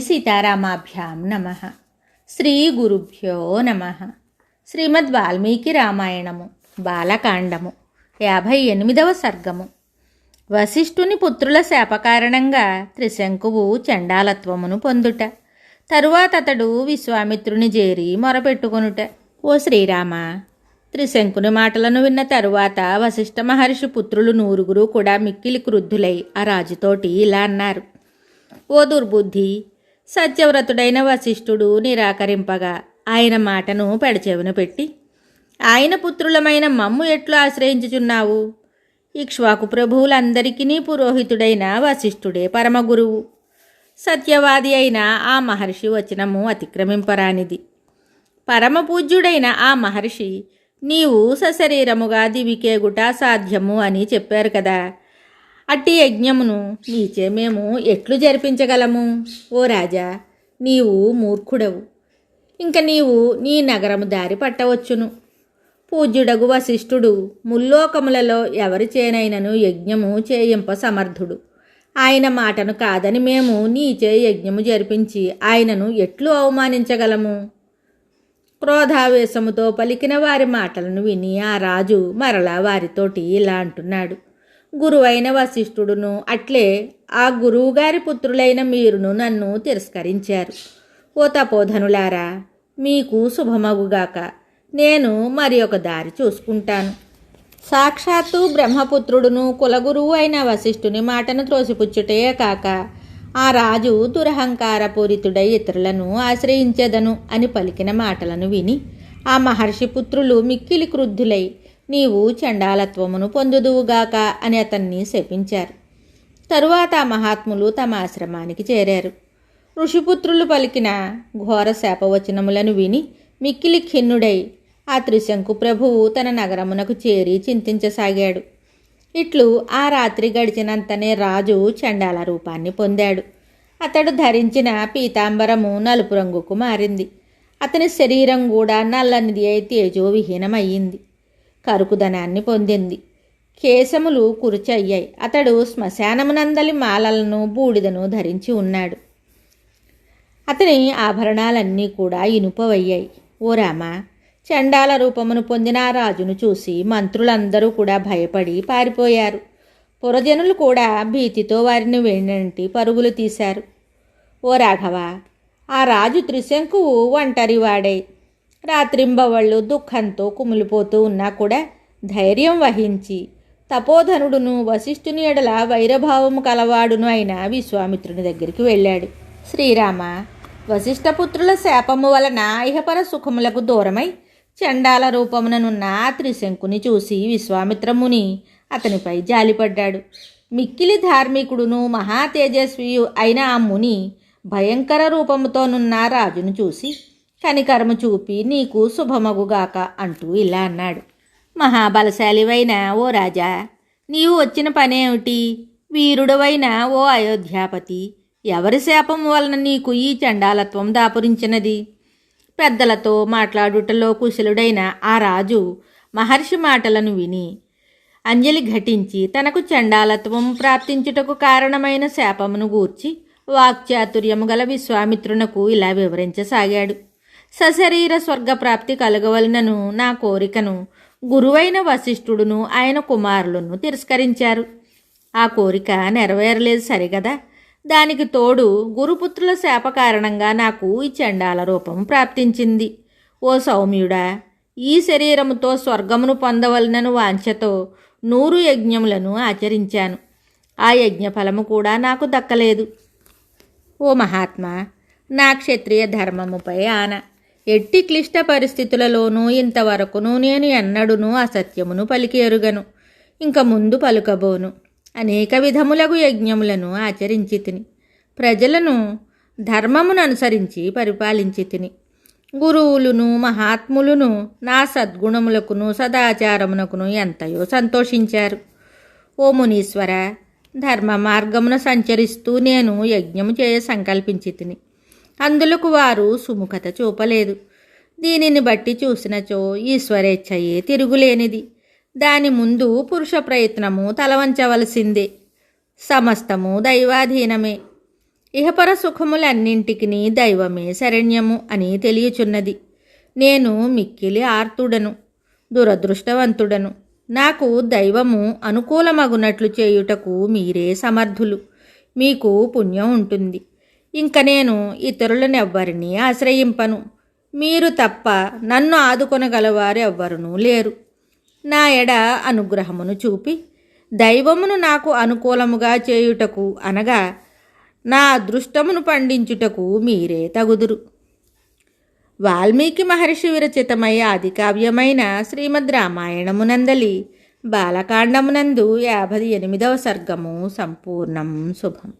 సీతారామాభ్యాం నమః. శ్రీ గురుభ్యో నమః. శ్రీమద్ వాల్మీకి రామాయణము బాలకాండము 58వ సర్గము. వశిష్ఠుని పుత్రుల శాపకారణంగా త్రిశంకువు చండాలత్వమును పొందుట. తరువాత అతడు విశ్వామిత్రుని చేరి మొరపెట్టుకొనుట. ఓ శ్రీరామ, త్రిశంకుని మాటలను విన్న తరువాత వశిష్ఠ మహర్షి పుత్రులు 9 కూడా మిక్కిలి క్రుద్ధులై ఆ రాజుతోటి ఇలా అన్నారు. ఓ దుర్బుద్ధి! సత్యవ్రతుడైన వశిష్ఠుడు నిరాకరింపగా ఆయన మాటను పెడచెవిన పెట్టి ఆయన పుత్రులమైన మమ్ము ఎట్లు ఆశ్రయించుచున్నావు? ఇక్ష్వాకు ప్రభువులందరికీ పురోహితుడైన వశిష్ఠుడే పరమగురువు. సత్యవాది అయిన ఆ మహర్షి వచనము అతిక్రమింపరానిది. పరమపూజ్యుడైన ఆ మహర్షి నీవు సశరీరముగా దివికేగుట సాధ్యము అని చెప్పారు కదా. అట్టి యజ్ఞమును నీచే మేము ఎట్లు జరిపించగలము? ఓ రాజా, నీవు మూర్ఖుడవు. ఇంక నీవు నీ నగరము దారి పట్టవచ్చును. పూజ్యుడగు వశిష్ఠుడు ముల్లోకములలో ఎవరిచేనైనను యజ్ఞము చేయింప సమర్థుడు. ఆయన మాటను కాదని మేము నీచే యజ్ఞము జరిపించి ఆయనను ఎట్లు అవమానించగలము? క్రోధావేశముతో పలికిన వారి మాటలను విని ఆ రాజు మరలా వారితోటి ఇలా అంటున్నాడు. గురువైన వశిష్ఠుడును అట్లే ఆ గురువుగారి పుత్రులైన మీరును నన్ను తిరస్కరించారు. ఓ తపోధనులారా, మీకు శుభమగుగాక. నేను మరి ఒక దారి చూసుకుంటాను. సాక్షాత్తు బ్రహ్మపుత్రుడును కులగురువు అయిన వశిష్ఠుని మాటను త్రోసిపుచ్చుటే కాక ఆ రాజు దురహంకారపూరితుడై ఇతరులను ఆశ్రయించెదను అని పలికిన మాటలను విని ఆ మహర్షి పుత్రులు మిక్కిలి క్రుద్ధులై నీవు చండాలత్వమును పొందుదువుగాక అని అతన్ని శపించారు. తరువాత ఆ మహాత్ములు తమ ఆశ్రమానికి చేరారు. ఋషిపుత్రులు పలికిన ఘోర శాపవచనములను విని మిక్కిలి ఖిన్నుడై ఆ త్రిశంకు ప్రభువు తన నగరమునకు చేరి చింతించసాగాడు. ఇట్లు ఆ రాత్రి గడిచినంతనే రాజు చండాల రూపాన్ని పొందాడు. అతడు ధరించిన పీతాంబరము నలుపు రంగుకు మారింది. అతని శరీరం కూడా నల్లనిది అయి తేజోవిహీనమయ్యింది. కరుకుదనాన్ని పొందింది. కేశములు కురుచి అయ్యాయి. అతడు శ్మశానమునందలి మాలలను బూడిదను ధరించి ఉన్నాడు. అతని ఆభరణాలన్నీ కూడా ఇనుపవయ్యాయి. ఓ రామ, చండాల రూపమును పొందిన ఆ రాజును చూసి మంత్రులందరూ కూడా భయపడి పారిపోయారు. పురజనులు కూడా భీతితో వారిని వెన్నంటి పరుగులు తీశారు. ఓ రాఘవ, ఆ రాజు త్రిశంకువు ఒంటరివాడై రాత్రింబవళ్ళు దుఃఖంతో కుమిలిపోతూ ఉన్నా కూడా ధైర్యం వహించి తపోధనుడును వశిష్ఠుని ఎడల వైరభావము కలవాడును అయిన విశ్వామిత్రుని దగ్గరికి వెళ్ళాడు. శ్రీరామ, వశిష్ఠపుత్రుల శాపము వలన ఇహపర సుఖములకు దూరమై చండాల రూపముననున్న ఆ త్రిశంకుని చూసి విశ్వామిత్రముని అతనిపై జాలిపడ్డాడు. మిక్కిలి ధార్మికుడును మహా తేజస్వియు అయిన ఆ ముని భయంకర రూపముతోనున్న రాజును చూసి కనికరము చూపి నీకు శుభమగుగాక అంటూ ఇలా అన్నాడు. మహాబలశాలివైన ఓ రాజా, నీవు వచ్చిన పనేమిటి? వీరుడవైన ఓ అయోధ్యాపతి, ఎవరి శాపం వలన నీకు ఈ చండాలత్వం దాపురించినది? పెద్దలతో మాట్లాడుటలో కుశలుడైన ఆ రాజు మహర్షి మాటలను విని అంజలి ఘటించి తనకు చండాలత్వం ప్రాప్తించుటకు కారణమైన శాపమును గూర్చి వాక్చాతుర్యము గల విశ్వామిత్రునకు ఇలా వివరించసాగాడు. సశరీర స్వర్గప్రాప్తి కలగవలనను నా కోరికను గురువైన వశిష్ఠుడును ఆయన కుమారులను తిరస్కరించారు. ఆ కోరిక నెరవేరలేదు సరిగదా. దానికి తోడు గురుపుత్రుల శాప కారణంగా నాకు ఈ చండాల రూపం ప్రాప్తించింది. ఓ సౌమ్యుడా, ఈ శరీరముతో స్వర్గమును పొందవలనను వాంఛతో 100 యజ్ఞములను ఆచరించాను. ఆ యజ్ఞఫలము కూడా నాకు దక్కలేదు. ఓ మహాత్మా, నా క్షత్రియ ధర్మముపై ఆన. ఎట్టి క్లిష్ట పరిస్థితులలోనూ ఇంతవరకును నేను ఎన్నడూనూ అసత్యమును పలికి ఎరుగను, ఇంక ముందు పలుకబోను. అనేక విధములగు యజ్ఞములను ఆచరించి తిని ప్రజలను ధర్మమును అనుసరించి పరిపాలించి తిని. గురువులును మహాత్ములును నా సద్గుణములకును సదాచారమునకును ఎంతయో సంతోషించారు. ఓ మునీశ్వర, ధర్మ మార్గమున సంచరిస్తూ నేను యజ్ఞము చేయ సంకల్పించి తిని అందులకు వారు సుముఖత చూపలేదు. దీనిని బట్టి చూసినచో ఈశ్వరేచ్ఛయే తిరుగులేనిది. దాని ముందు పురుష ప్రయత్నము తలవంచవలసిందే. సమస్తము దైవాధీనమే. ఇహపర సుఖములన్నింటికి దైవమే శరణ్యము అని తెలియచున్నది. నేను మిక్కిలి ఆర్తుడను, దురదృష్టవంతుడను. నాకు దైవము అనుకూలమగునట్లు చేయుటకు మీరే సమర్థులు. మీకు పుణ్యం ఉంటుంది. ఇంక నేను ఇతరులనెవ్వరినీ ఆశ్రయింపను. మీరు తప్ప నన్ను ఆదుకొనగలవారు ఎవ్వరూ లేరు. నా ఎడ అనుగ్రహమును చూపి దైవమును నాకు అనుకూలముగా చేయుటకు అనగా నా అదృష్టమును పండించుటకు మీరే తగుదురు. వాల్మీకి మహర్షి విరచితమై ఆదికావ్యమైన శ్రీమద్ రామాయణమునందలి బాలకాండమునందు 58వ సర్గము సంపూర్ణం. శుభం.